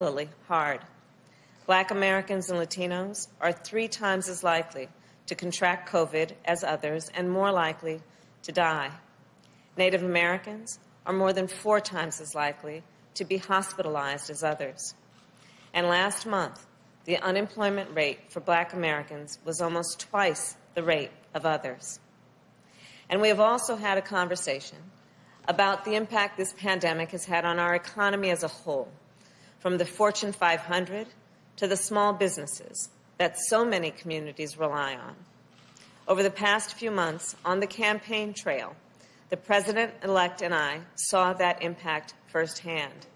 particularly hard. Black Americans and Latinos are 3 times as likely to contract COVID as others and more likely to die. Native Americans are more than 4 times as likely to be hospitalized as others. And last month, the unemployment rate for Black Americans was almost twice the rate of others. And we have also had a conversation about the impact this pandemic has had on our economy as a whole, from the Fortune 500 to the small businesses that so many communities rely on. Over the past few months, on the campaign trail, the President-elect and I saw that impact firsthand.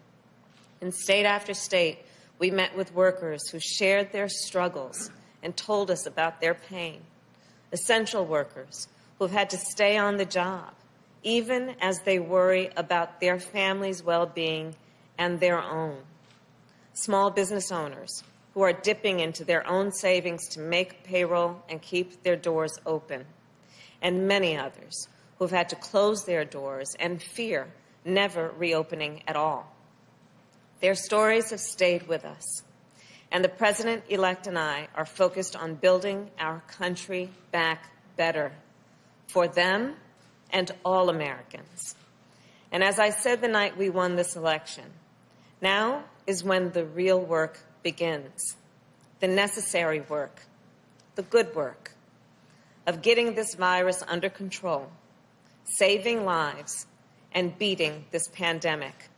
In state after state, we met with workers who shared their struggles and told us about their pain. Essential workers who have had to stay on the job, even as they worry about their family's well-being and their own. Small business owners who are dipping into their own savings to make payroll and keep their doors open. And many others who have had to close their doors and fear never reopening at all. Their stories have stayed with us, and the President-elect and I are focused on building our country back better for them and all Americans. And as I said the night we won this election, now is when the real work begins, the necessary work, the good work of getting this virus under control, saving lives, and beating this pandemic,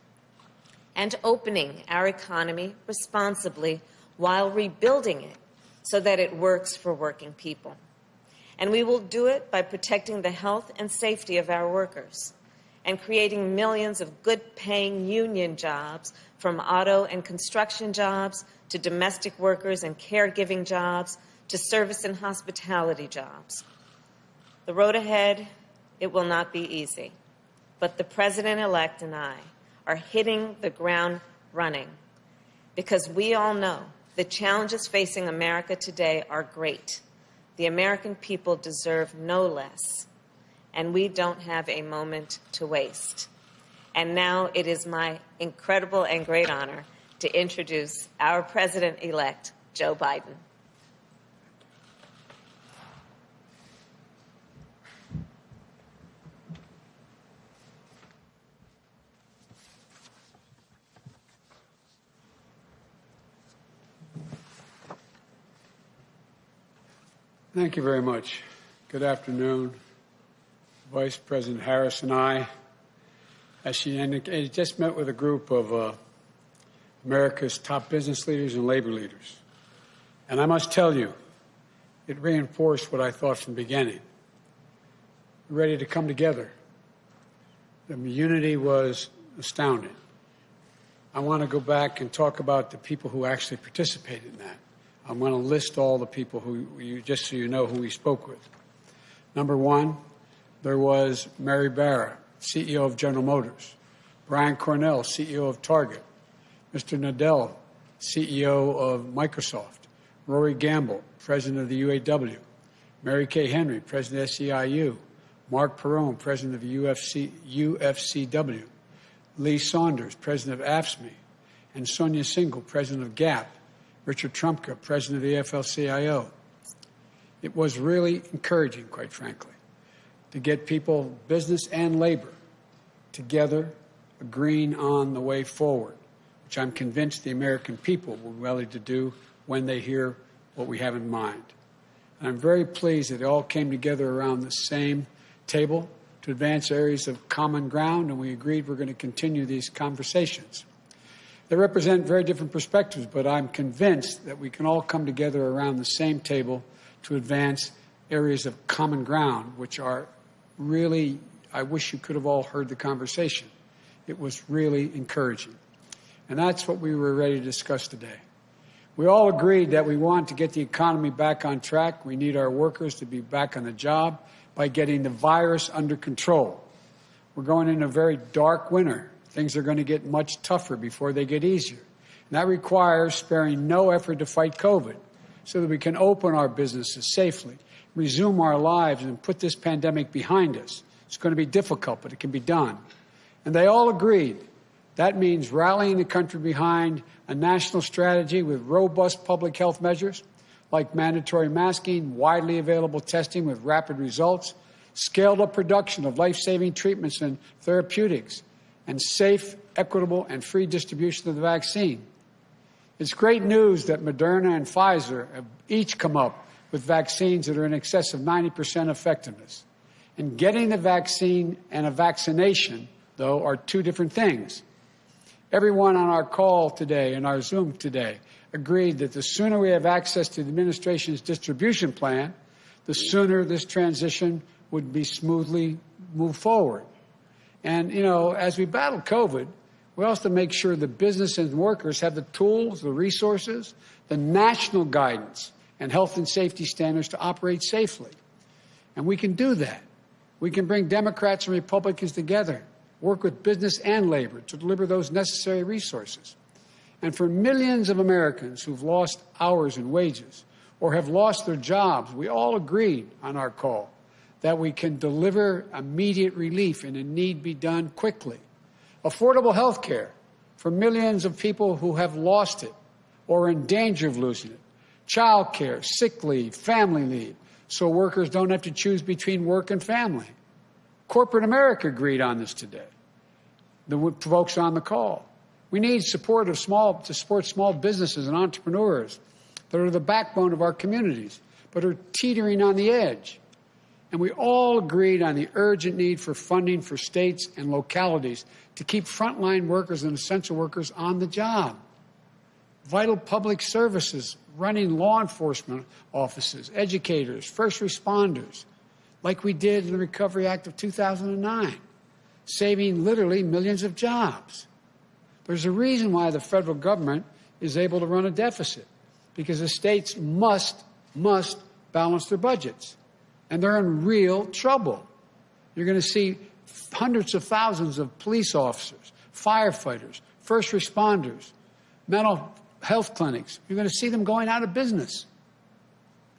and opening our economy responsibly while rebuilding it so that it works for working people. And we will do it by protecting the health and safety of our workers and creating millions of good-paying union jobs, from auto and construction jobs to domestic workers and caregiving jobs to service and hospitality jobs. The road ahead, it will not be easy, but the President-elect and I are hitting the ground running because we all know the challenges facing America today are great. The American people deserve no less, and we don't have a moment to waste. And now it is my incredible and great honor to introduce our President-elect, Joe Biden. Thank you very much. Good afternoon. Vice President Harris and I, as she indicated, just met with a group of America's top business leaders and labor leaders. And I must tell you, it reinforced what I thought from the beginning. We're ready to come together. The unity was astounding. I want to go back and talk about the people who actually participated in that. I'm going to list all the people who, just so you know who we spoke with. Number one, there was Mary Barra, CEO of General Motors, Brian Cornell, CEO of Target, Mr. Nadell, CEO of Microsoft, Rory Gamble, President of the UAW, Mary Kay Henry, President of SEIU, Mark Perrone, President of the UFCW, Lee Saunders, President of AFSCME, and Sonia Singal, President of GAP, Richard Trumka, President of the AFL-CIO. It was really encouraging, quite frankly, to get people, business and labor, together, agreeing on the way forward, which I'm convinced the American people will be ready to do when they hear what we have in mind. And I'm very pleased that they all came together around the same table to advance areas of common ground, and we agreed we're going to continue these conversations. They represent very different perspectives, but I'm convinced that we can all come together around the same table to advance areas of common ground, which are really, I wish you could have all heard the conversation. It was really encouraging. And that's what we were ready to discuss today. We all agreed that we want to get the economy back on track. We need our workers to be back on the job by getting the virus under control. We're going into a very dark winter. Things are going to get much tougher before they get easier. And that requires sparing no effort to fight COVID so that we can open our businesses safely, resume our lives, and put this pandemic behind us. It's going to be difficult, but it can be done. And they all agreed That means rallying the country behind a national strategy with robust public health measures like mandatory masking, widely available testing with rapid results, scaled-up production of life-saving treatments and therapeutics, and safe, equitable, and free distribution of the vaccine. It's great news that Moderna and Pfizer have each come up with vaccines that are in excess of 90% effectiveness. And getting the vaccine and a vaccination, though, are two different things. Everyone on our call today and our Zoom today agreed that the sooner we have access to the administration's distribution plan, the sooner this transition would be smoothly moved forward. And, you know, as we battle COVID, we also have to make sure the business and workers have the tools, the resources, the national guidance, and health and safety standards to operate safely. And we can do that. We can bring Democrats and Republicans together, work with business and labor to deliver those necessary resources. And for millions of Americans who've lost hours and wages or have lost their jobs, we all agreed on our call that we can deliver immediate relief and it need be done quickly. Affordable health care for millions of people who have lost it or are in danger of losing it. Child care, sick leave, family leave, so workers don't have to choose between work and family. Corporate America agreed on this today, the folks on the call. We need support to support small businesses and entrepreneurs that are the backbone of our communities, but are teetering on the edge. And we all agreed on the urgent need for funding for states and localities to keep frontline workers and essential workers on the job. Vital public services, running law enforcement offices, educators, first responders, like we did in the Recovery Act of 2009, saving literally millions of jobs. There's a reason why the federal government is able to run a deficit, because the states must balance their budgets. And they're in real trouble. You're going to see hundreds of thousands of police officers, firefighters, first responders, mental health clinics. You're going to see them going out of business.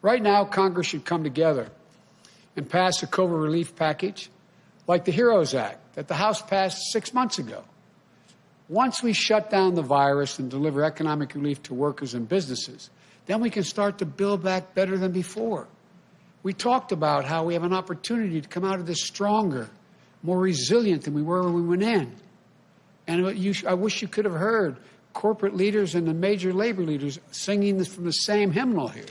Right now, Congress should come together and pass a COVID relief package like the HEROES Act that the House passed 6 months ago. Once we shut down the virus and deliver economic relief to workers and businesses, then we can start to build back better than before. We talked about how we have an opportunity to come out of this stronger, more resilient than we were when we went in. And I wish you could have heard corporate leaders and the major labor leaders singing this from the same hymnal here.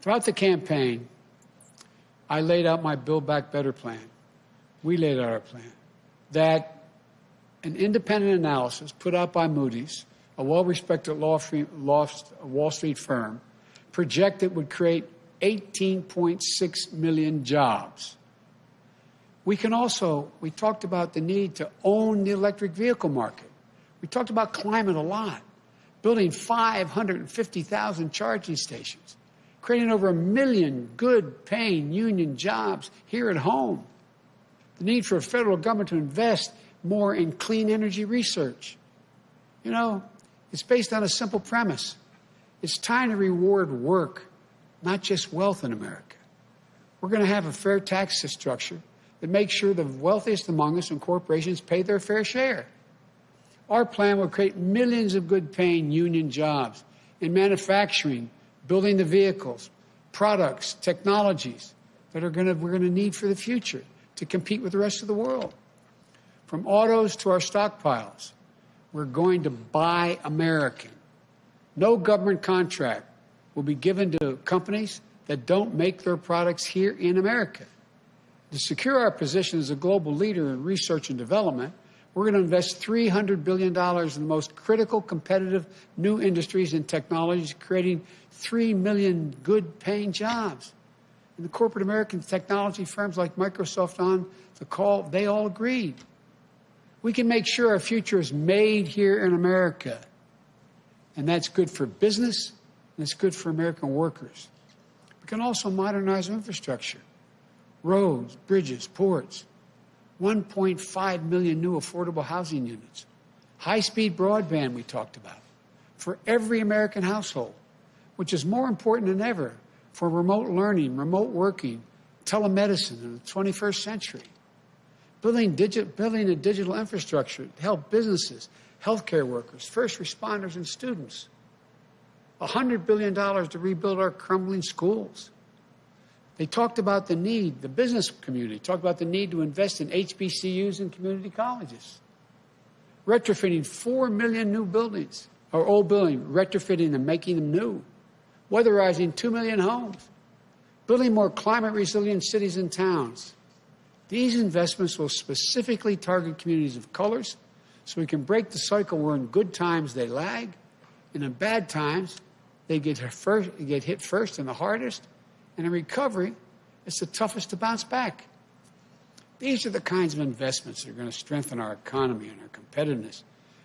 Throughout the campaign, I laid out my Build Back Better plan. We laid out our plan. That an independent analysis put out by Moody's, a well-respected Wall Street firm, projected would create 18.6 million jobs. We talked about the need to own the electric vehicle market. We talked about climate a lot, building 550,000 charging stations, creating over 1 million good-paying union jobs here at home. The need for a federal government to invest more in clean energy research. You know, it's based on a simple premise. It's time to reward work, not just wealth in America. We're going to have a fair tax structure that makes sure the wealthiest among us and corporations pay their fair share. Our plan will create millions of good-paying union jobs in manufacturing, building the vehicles, products, technologies that we're going to need for the future to compete with the rest of the world. From autos to our stockpiles, we're going to buy American. No government contract will be given to companies that don't make their products here in America. To secure our position as a global leader in research and development, we're going to invest $300 billion in the most critical, competitive new industries and technologies, creating 3 million good-paying jobs. And the corporate American technology firms like Microsoft on the call, they all agreed. We can make sure our future is made here in America. And that's good for business, and it's good for American workers. We can also modernize our infrastructure. Roads, bridges, ports. 1.5 million new affordable housing units. High-speed broadband we talked about for every American household, which is more important than ever for remote learning, remote working, telemedicine in the 21st century. building a digital infrastructure to help businesses, healthcare workers, first responders, and students. $100 billion to rebuild our crumbling schools. They talked about the need, the business community talked about the need to invest in HBCUs and community colleges. Retrofitting 4 million new buildings, or old buildings, retrofitting and making them new. Weatherizing 2 million homes. Building more climate-resilient cities and towns. These investments will specifically target communities of colors so we can break the cycle where in good times they lag, and in bad times they get hit first and the hardest, and in recovery it's the toughest to bounce back. These are the kinds of investments that are going to strengthen our economy and our competitiveness,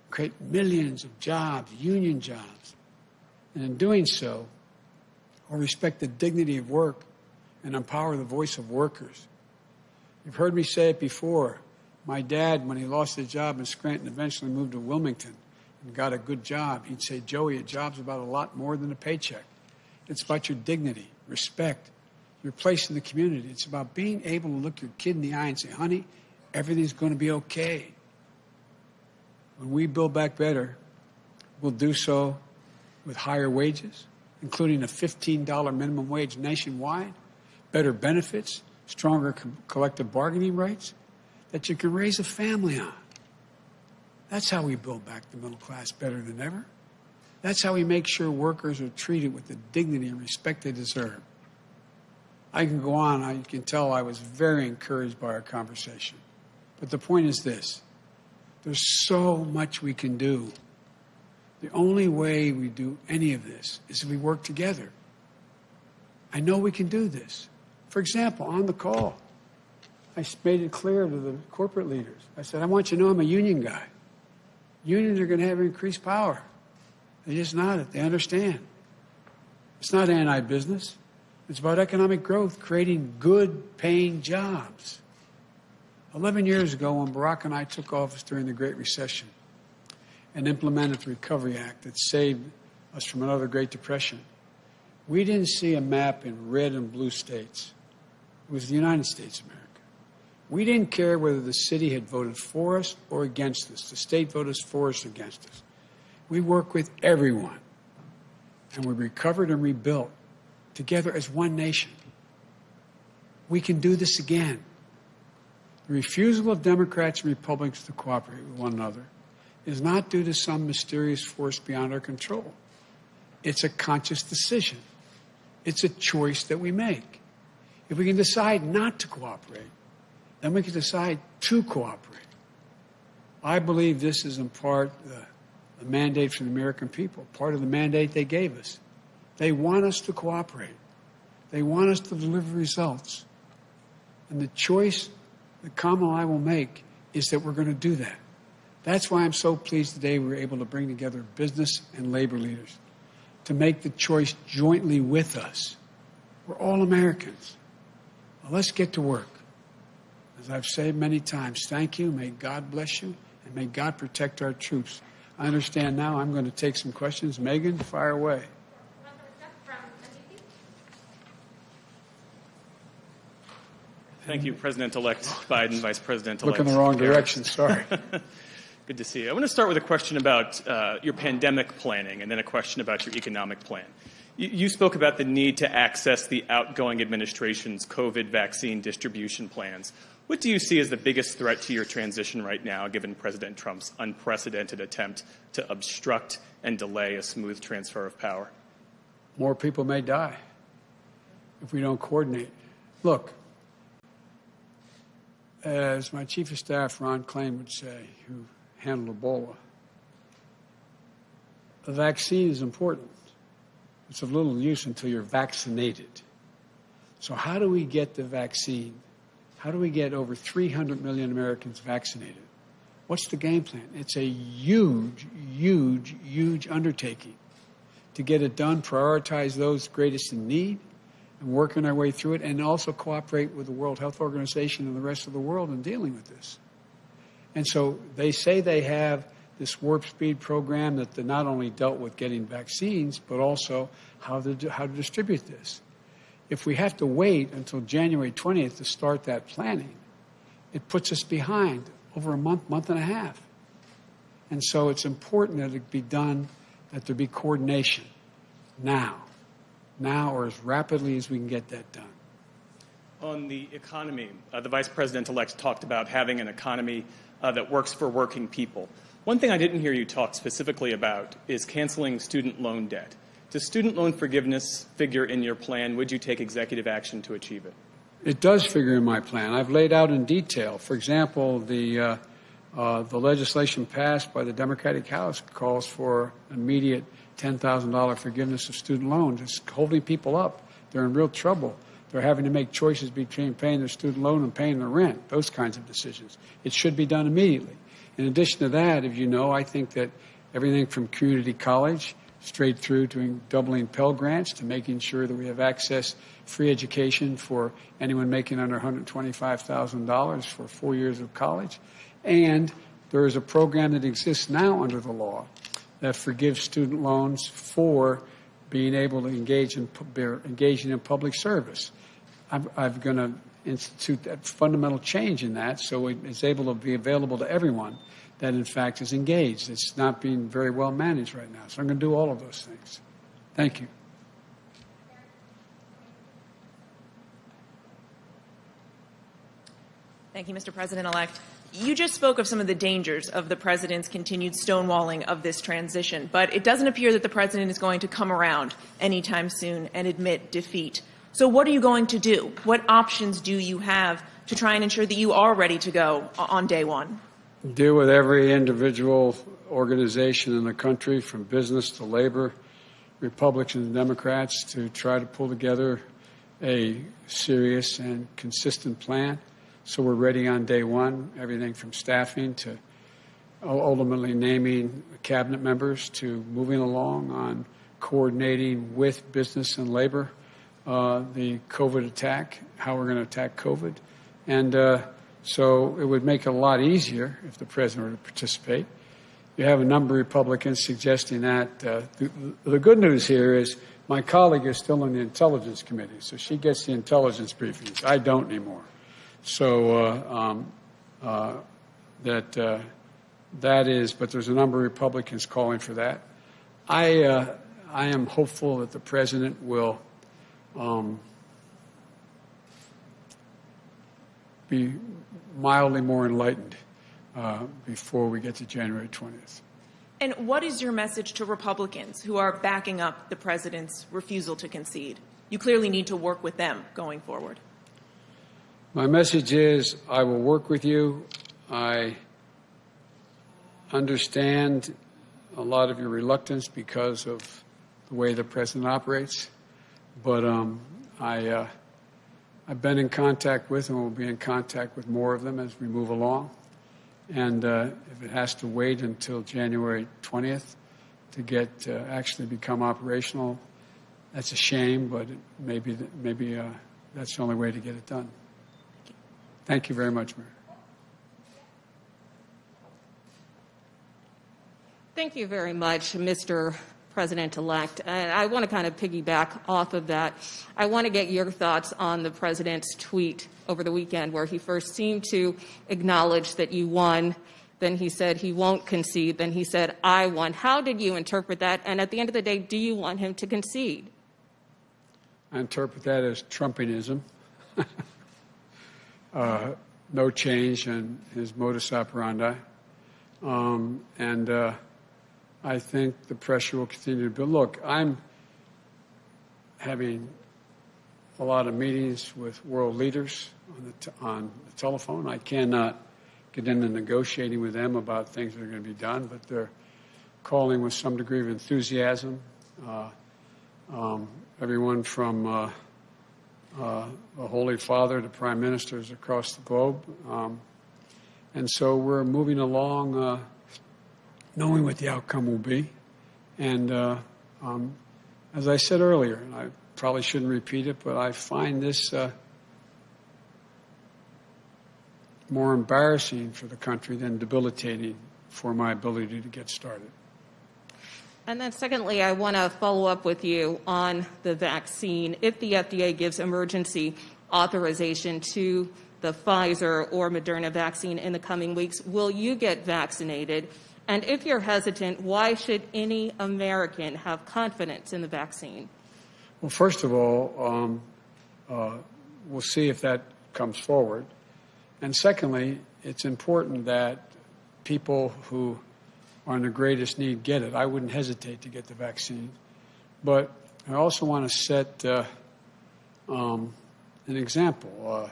create millions of jobs, union jobs, and in doing so, we'll respect the dignity of work and empower the voice of workers. You've heard me say it before. My dad, when he lost his job in Scranton, eventually moved to Wilmington and got a good job. He'd say, Joey, a job's about a lot more than a paycheck. It's about your dignity, respect, your place in the community. It's about being able to look your kid in the eye and say, honey, everything's going to be okay. When we build back better, we'll do so with higher wages, including a $15 minimum wage nationwide, better benefits, stronger collective bargaining rights that you can raise a family on. That's how we build back the middle class better than ever. That's how we make sure workers are treated with the dignity and respect they deserve. I can go on. You can tell I was very encouraged by our conversation. But the point is this. There's so much we can do. The only way we do any of this is if we work together. I know we can do this. For example, on the call, I made it clear to the corporate leaders. I said, I want you to know I'm a union guy. Unions are going to have increased power. They just nodded. They understand. It's not anti-business. It's about economic growth, creating good paying jobs. 11 years ago, when Barack and I took office during the Great Recession and implemented the Recovery Act that saved us from another Great Depression, we didn't see a map in red and blue states. It was the United States of America. We didn't care whether the city had voted for us or against us. The state voted for us or against us. We worked with everyone, and we recovered and rebuilt together as one nation. We can do this again. The refusal of Democrats and Republicans to cooperate with one another is not due to some mysterious force beyond our control. It's a conscious decision. It's a choice that we make. If we can decide not to cooperate, then we can decide to cooperate. I believe this is in part the mandate from the American people, part of the mandate they gave us. They want us to cooperate. They want us to deliver results. And the choice that Kamala and I will make is that we're going to do that. That's why I'm so pleased today we were able to bring together business and labor leaders to make the choice jointly with us. We're all Americans. Now let's get to work. As I've said many times, thank you, may God bless you, and may God protect our troops. I understand now I'm going to take some questions. Megan, fire away. Thank you, President-elect Biden, Vice President-elect Look in the wrong Harris. direction, sorry. Good to see you. I want to start with a question about your pandemic planning and then a question about your economic plan. You spoke about the need to access the outgoing administration's COVID vaccine distribution plans. What do you see as the biggest threat to your transition right now, given President Trump's unprecedented attempt to obstruct and delay a smooth transfer of power? More people may die if we don't coordinate. Look, as my Chief of Staff, Ron Klain, would say, who handled Ebola, the vaccine is important. It's of little use until you're vaccinated. So how do we get the vaccine? How do we get over 300 million Americans vaccinated? What's the game plan? It's a huge, huge, huge undertaking. To get it done, prioritize those greatest in need, and working our way through it, and also cooperate with the World Health Organization and the rest of the world in dealing with this. And so they say they have this warp speed program that not only dealt with getting vaccines, but also how to distribute this. If we have to wait until January 20th to start that planning, it puts us behind over a month, month and a half. And so it's important that it be done, that there be coordination now or as rapidly as we can get that done. On the economy, the Vice President-elect talked about having an economy that works for working people. One thing I didn't hear you talk specifically about is canceling student loan debt. Does student loan forgiveness figure in your plan? Would you take executive action to achieve it? It does figure in my plan. I've laid out in detail. For example, the legislation passed by the Democratic House calls for immediate $10,000 forgiveness of student loans. It's holding people up. They're in real trouble. They're having to make choices between paying their student loan and paying their rent, those kinds of decisions. It should be done immediately. In addition to that, as you know, I think that everything from community college straight through to doubling Pell Grants to making sure that we have access, free education for anyone making under $125,000 for 4 years of college. And there is a program that exists now under the law that forgives student loans for being able to engaging in public service. I'm going to institute that fundamental change in that so it's able to be available to everyone that, in fact, is engaged. It's not being very well managed right now. So I'm going to do all of those things. Thank you. Thank you, Mr. President-elect. You just spoke of some of the dangers of the president's continued stonewalling of this transition, but it doesn't appear that the president is going to come around anytime soon and admit defeat. So what are you going to do? What options do you have to try and ensure that you are ready to go on day one? Deal with every individual organization in the country, from business to labor, Republicans and Democrats, to try to pull together a serious and consistent plan. So we're ready on day one, everything from staffing to ultimately naming cabinet members to moving along on coordinating with business and labor the COVID attack, how we're going to attack COVID. And so it would make it a lot easier if the president were to participate. You have a number of Republicans suggesting that. The good news here is my colleague is still in the Intelligence Committee, so she gets the intelligence briefings. I don't anymore. So that is, but there's a number of Republicans calling for that. I am hopeful that the president will be mildly more enlightened before we get to January 20th. And what is your message to Republicans who are backing up the president's refusal to concede? You clearly need to work with them going forward. My message is I will work with you. I understand a lot of your reluctance because of the way the president operates, but I've been in contact with and will be in contact with more of them as we move along. And if it has to wait until January 20th to get actually become operational, that's a shame, but maybe that's the only way to get it done. Thank you very much, Mayor. Thank you very much, Mr. President-elect. And I want to kind of piggyback off of that. I want to get your thoughts on the president's tweet over the weekend where he first seemed to acknowledge that you won. Then he said he won't concede. Then he said, I won. How did you interpret that? And at the end of the day, do you want him to concede? I interpret that as Trumpianism. No change in his modus operandi. And I think the pressure will continue to build. Look, I'm having a lot of meetings with world leaders on the telephone. I cannot get into negotiating with them about things that are going to be done, but they're calling with some degree of enthusiasm. Everyone from the Holy Father to prime ministers across the globe. And so we're moving along knowing what the outcome will be. And as I said earlier, and I probably shouldn't repeat it, but I find this more embarrassing for the country than debilitating for my ability to get started. And then secondly, I want to follow up with you on the vaccine. If the FDA gives emergency authorization to the Pfizer or Moderna vaccine in the coming weeks. Will you get vaccinated? And if you're hesitant, why should any American have confidence in the vaccine? Well, first of all, we'll see if that comes forward. And secondly, it's important that people who are in the greatest need get it. I wouldn't hesitate to get the vaccine. But I also want to set an example.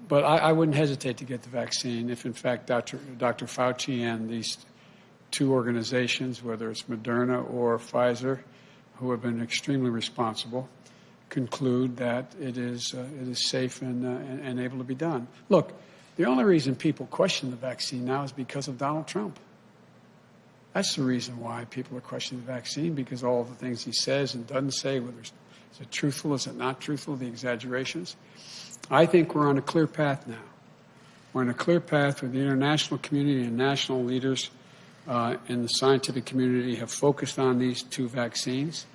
But I wouldn't hesitate to get the vaccine if, in fact, Dr. Fauci and these two organizations, whether it's Moderna or Pfizer, who have been extremely responsible, conclude that it is safe and able to be done. Look, the only reason people question the vaccine now is because of Donald Trump. That's the reason why people are questioning the vaccine, because all of the things he says and doesn't say, whether is it truthful, is it not truthful, the exaggerations. I think we're on a clear path now. We're on a clear path where the international community and national leaders in the scientific community have focused on these two vaccines.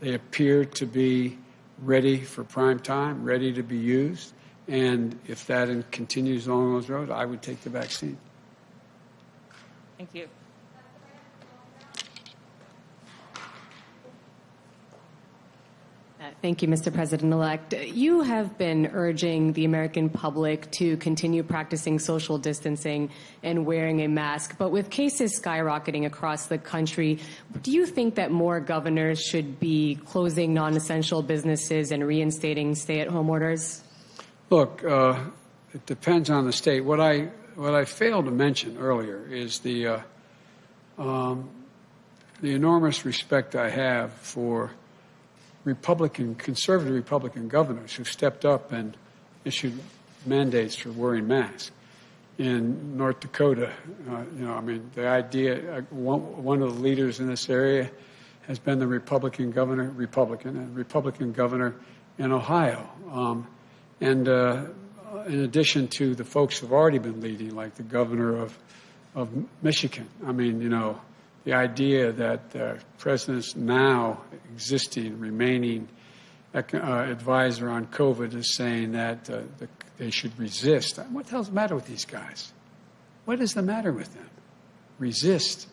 They appear to be ready for prime time, ready to be used. And if that continues along those roads, I would take the vaccine. Thank you. Thank you, Mr. President-elect. You have been urging the American public to continue practicing social distancing and wearing a mask. But with cases skyrocketing across the country, do you think that more governors should be closing non-essential businesses and reinstating stay-at-home orders? Look, it depends on the state. What I failed to mention earlier is the enormous respect I have for conservative Republican governors who stepped up and issued mandates for wearing masks. In North Dakota, the idea, one of the leaders in this area has been the Republican governor in Ohio. In addition to the folks who've already been leading, like the governor of Michigan. The idea that the president's now existing, remaining advisor on COVID is saying that they should resist. What the hell's the matter with these guys? What is the matter with them? Resist.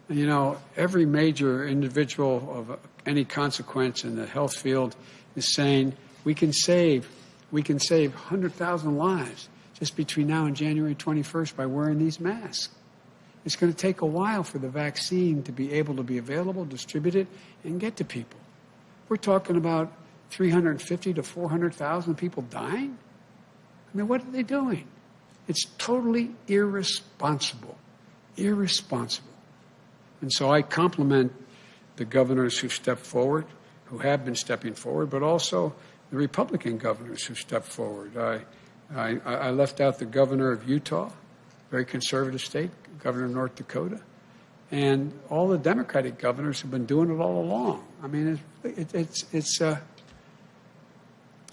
And, every major individual of any consequence in the health field is saying we can save 100,000 lives just between now and January 21st by wearing these masks. It's going to take a while for the vaccine to be able to be available, distributed, and get to people. We're talking about 350 to 400,000 people dying? What are they doing? It's totally irresponsible. Irresponsible. And so I compliment the governors who stepped forward, who have been stepping forward, but also the Republican governors who stepped forward. I left out the governor of Utah, very conservative state, governor of North Dakota, and all the Democratic governors have been doing it all along.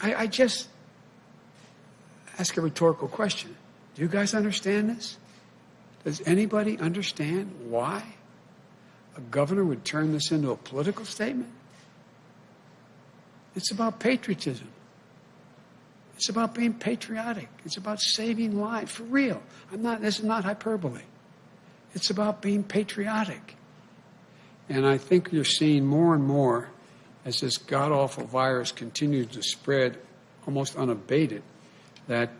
I just ask a rhetorical question. Do you guys understand this? Does anybody understand why a governor would turn this into a political statement? It's about patriotism. It's about being patriotic. It's about saving lives, for real. This is not hyperbole. It's about being patriotic. And I think you're seeing more and more as this god-awful virus continues to spread almost unabated that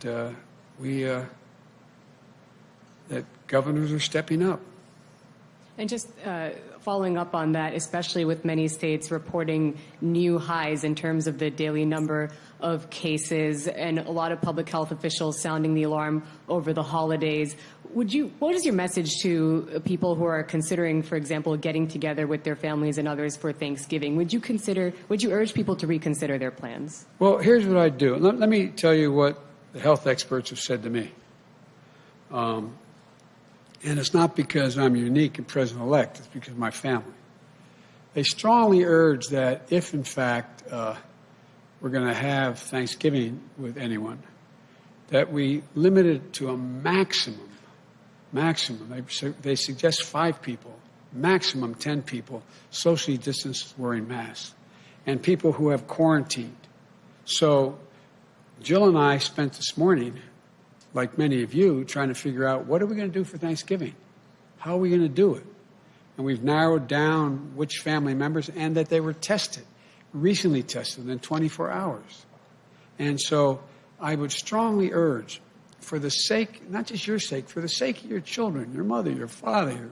that governors are stepping up. And just following up on that, especially with many states reporting new highs in terms of the daily number of cases and a lot of public health officials sounding the alarm over the holidays, what is your message to people who are considering, for example, getting together with their families and others for Thanksgiving? Would you urge people to reconsider their plans? Well, here's what I'd do. Let me tell you what the health experts have said to me. And it's not because I'm unique and president-elect. It's because of my family. They strongly urge that if, in fact, we're going to have Thanksgiving with anyone, that we limit it to a maximum. They suggest 5 people, maximum 10 people, socially distanced wearing masks, and people who have quarantined. So Jill and I spent this morning, like many of you, trying to figure out what are we going to do for Thanksgiving? How are we going to do it? And we've narrowed down which family members and that they were tested, recently tested within 24 hours. And so I would strongly urge, for the sake, not just your sake, for the sake of your children, your mother, your father,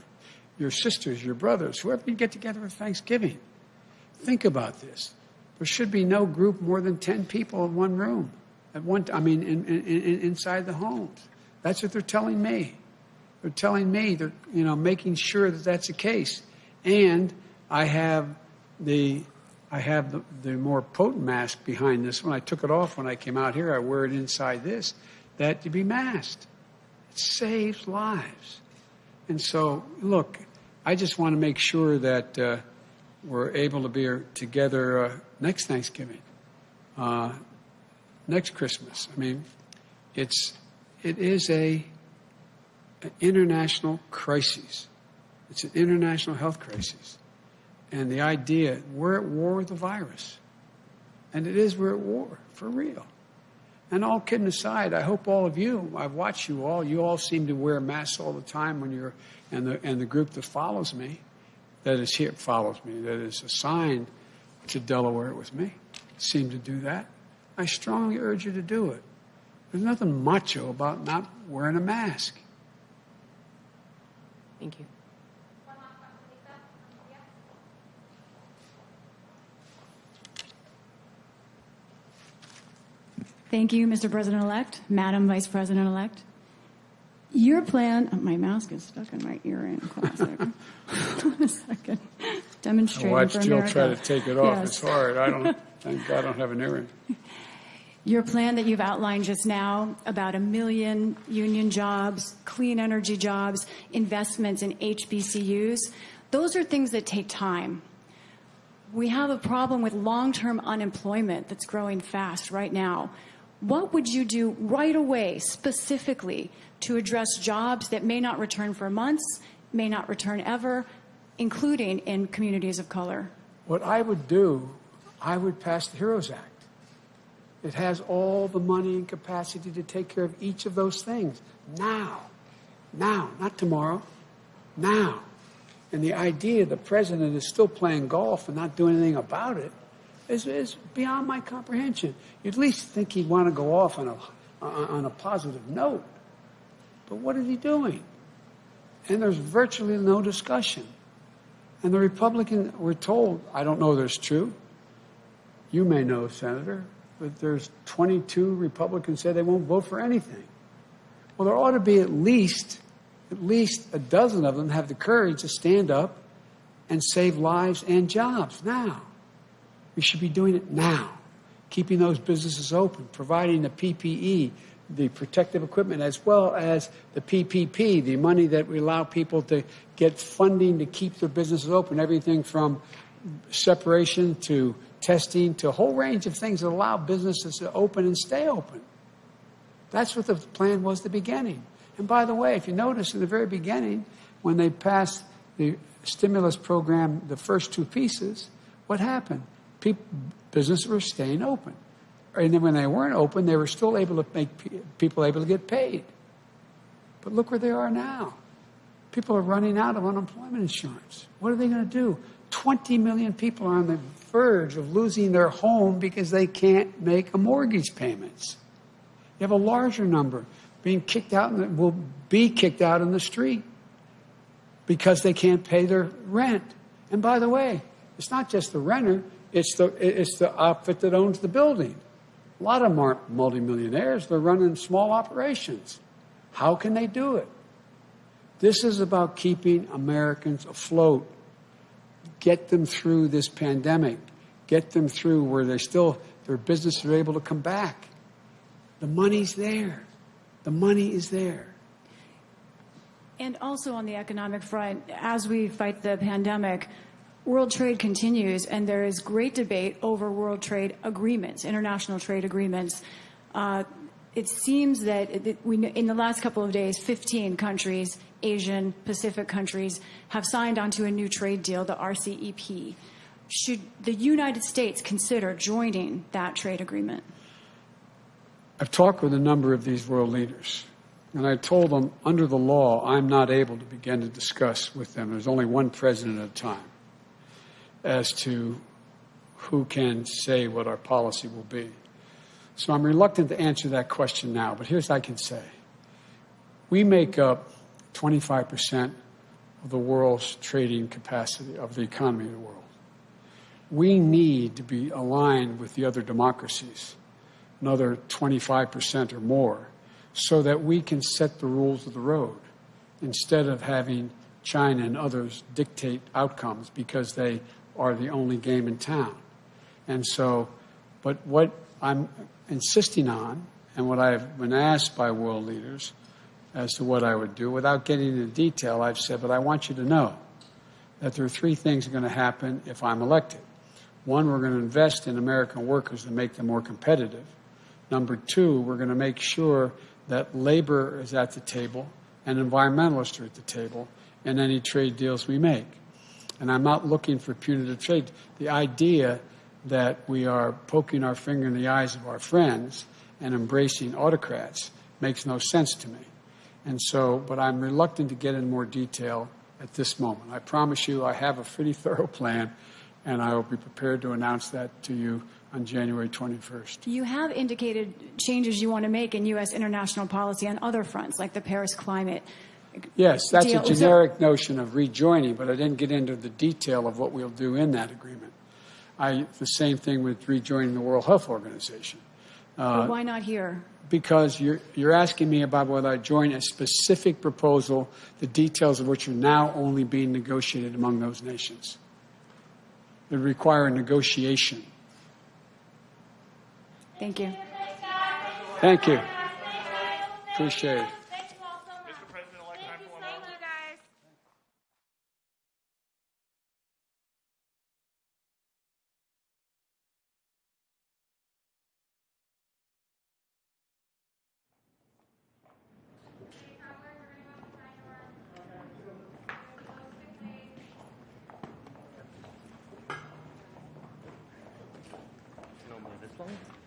your sisters, your brothers, whoever you get together for Thanksgiving, think about this. There should be no group more than 10 people in one room, inside the homes. That's what they're telling me. They're telling me they're, making sure that that's the case. And I have the more potent mask behind this one. I took it off when I came out here. I wear it inside this, that to be masked. It saves lives. And so, look, I just want to make sure that we're able to be together next Thanksgiving, next Christmas. I mean, it is an international crisis. It's an international health crisis. And the idea, we're at war with the virus. And we're at war, for real. And all kidding aside, I hope all of you, I've watched you all seem to wear masks all the time when you're, and the group that follows me, that is assigned to Delaware with me, seem to do that. I strongly urge you to do it. There's nothing macho about not wearing a mask. Thank you. Thank you, Mr. President-elect, Madam Vice President-elect. Your plan, my mask is stuck in my ear in classic. Hold a second. Demonstrating I watched for Jill America. try to take it off. Yes. It's hard. Thank God I don't have an earring. Your plan that you've outlined just now about 1 million union jobs, clean energy jobs, investments in HBCUs, those are things that take time. We have a problem with long-term unemployment that's growing fast right now. What would you do right away, specifically, to address jobs that may not return for months, may not return ever, including in communities of color? What I would do, I would pass the HEROES Act. It has all the money and capacity to take care of each of those things. Now, not tomorrow, now. And the idea the president is still playing golf and not doing anything about it is beyond my comprehension. You'd at least think he'd want to go off on a positive note. But what is he doing? And there's virtually no discussion. And the Republican, we're told, I don't know if it's true. You may know, Senator, but there's 22 Republicans say they won't vote for anything. Well, there ought to be at least a dozen of them have the courage to stand up and save lives and jobs now. We should be doing it now, keeping those businesses open, providing the PPE, the protective equipment, as well as the PPP, the money that we allow people to get funding to keep their businesses open, everything from separation to testing to a whole range of things that allow businesses to open and stay open. That's what the plan was at the beginning. And by the way, if you notice in the very beginning, when they passed the stimulus program, the first two pieces, what happened? Businesses were staying open. And then when they weren't open, they were still able to make people able to get paid. But look where they are now. People are running out of unemployment insurance. What are they going to do? 20 million people are on the verge of losing their home because they can't make a mortgage payments. You have a larger number being kicked out and will be kicked out in the street because they can't pay their rent. And by the way, it's not just the renter, it's the outfit that owns the building. A lot of them aren't multimillionaires. They're running small operations. How can they do it? This is about keeping Americans afloat. Get them through this pandemic. Get them through where their businesses are able to come back. The money's there. The money is there. And also on the economic front, as we fight the pandemic, world trade continues, and there is great debate over world trade agreements, international trade agreements. It seems that in the last couple of days, 15 countries, Asian, Pacific countries, have signed onto a new trade deal, the RCEP. should the United States consider joining that trade agreement? I've talked with a number of these world leaders, and I told them, under the law, I'm not able to begin to discuss with them. There's only one president at a time as to who can say what our policy will be. So I'm reluctant to answer that question now, but here's what I can say. We make up 25% of the world's trading capacity, of the economy of the world. We need to be aligned with the other democracies, another 25% or more, so that we can set the rules of the road instead of having China and others dictate outcomes because they are the only game in town. And so, but what I'm insisting on, and what I've been asked by world leaders as to what I would do, without getting into detail, I've said, but I want you to know that there are three things that are going to happen if I'm elected. One, we're going to invest in American workers to make them more competitive. Number two, we're going to make sure that labor is at the table and environmentalists are at the table in any trade deals we make. And I'm not looking for punitive trade. The idea that we are poking our finger in the eyes of our friends and embracing autocrats makes no sense to me. And so, but I'm reluctant to get in more detail at this moment. I promise you I have a pretty thorough plan, and I will be prepared to announce that to you on January 21st. You have indicated changes you want to make in U.S. international policy on other fronts, like the Paris climate. Yes, that's deal. a generic notion of rejoining, but I didn't get into the detail of what we'll do in that agreement. The same thing with rejoining the World Health Organization. But why not here? Because you're asking me about whether I join a specific proposal, the details of which are now only being negotiated among those nations. They require a negotiation. Thank you. Thank you. Appreciate it. This one?